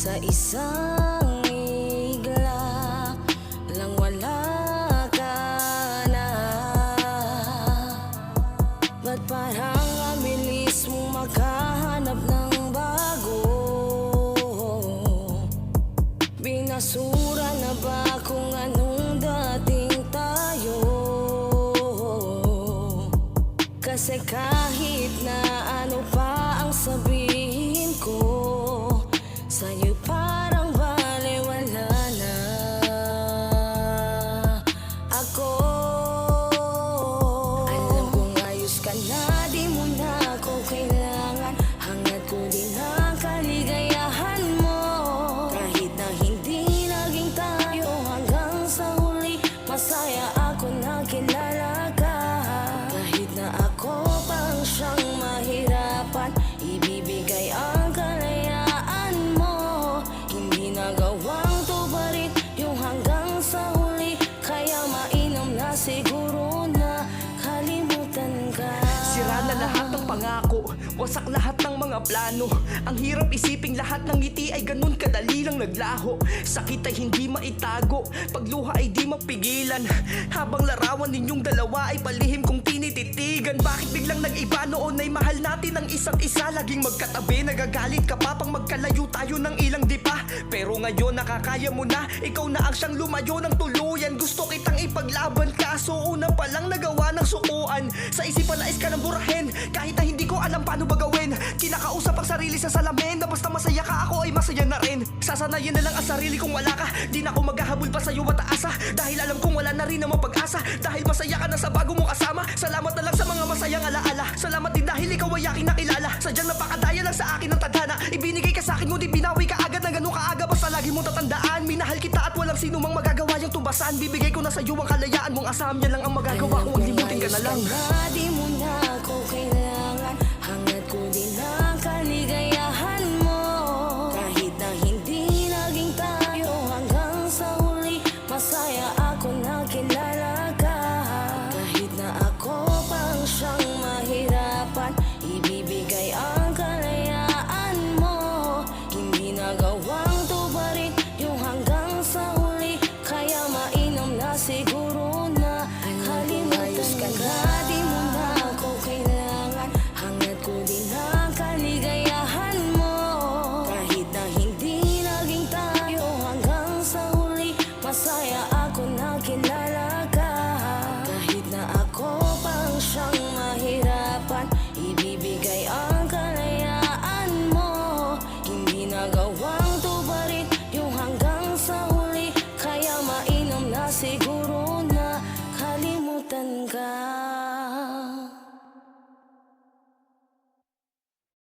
Sa isang igla lang wala ka na. Ba't parang ang bilis mong makahanap ng bago? Binasura na ba kung anong dating tayo? Kasi kahit na ano pa ang sabihin ko, sa'yo parang balewala na ako. Alam kong ayos ka na, di mo na ako kailangan. Hangad ko din ang kaligayahan mo. Kahit na hindi naging tayo hanggang sa huli, masaya ako na kilala ka. Kahit na ako pang siyang mahirapan, ibibigay ang kalayaan mo. Hindi nagawang tuparin yung hanggang sa huli, kaya mainam na siguro na kalimutan ka. Sira na lahat ng pangako, wasak lahat ng mga plano. Ang hirap isiping lahat ng ngiti ay ganun kadali lang naglaho. Sakit ay hindi maitago, pagluha ay di mapigilan. Habang larawan ninyong dalawa ay palihim kong tinititigan. Bakit biglang nag-iba? Noon ay mahal natin ang isa't isa, laging magkatabi. Nagagalit ka pa pang magkalayo tayo ng ilang dipa. Pero ngayon nakakaya mo na, ikaw na ang siyang lumayo ng tuluyan. Gusto kitang ipaglaban, kaso una pa lang nagawa ng sukuan. Sa isipan nais ka ng burahin, kahit na hindi ko alam paano ba gawin. Kinakausap ang sarili sa salamin, na basta masaya ka ako ay masaya na rin. Sasanayin na lang ang sarili kung wala ka, di na ako maghahabol pa sa'yo at aasa. Dahil alam kong wala na rin namang pag-asa, dahil masaya ka na sa bago mong kasama. Salamat na lang sa mga masayang alaala, salamat din dahil ikaw ay aking nakilala. Sadyang napakadaya lang sa akin ng tadhana, ibinigay ka sa akin ngunit binawi ka agad na ganun kaaga. Basta lagi mong tatandaan, minahal kita at walang sino mang magagawa yung tumbasan. Bibigay ko na sa'yo ang kalayaan mong asam, yan lang ang magagawa ko, ang limutin ka na lang. Di mo na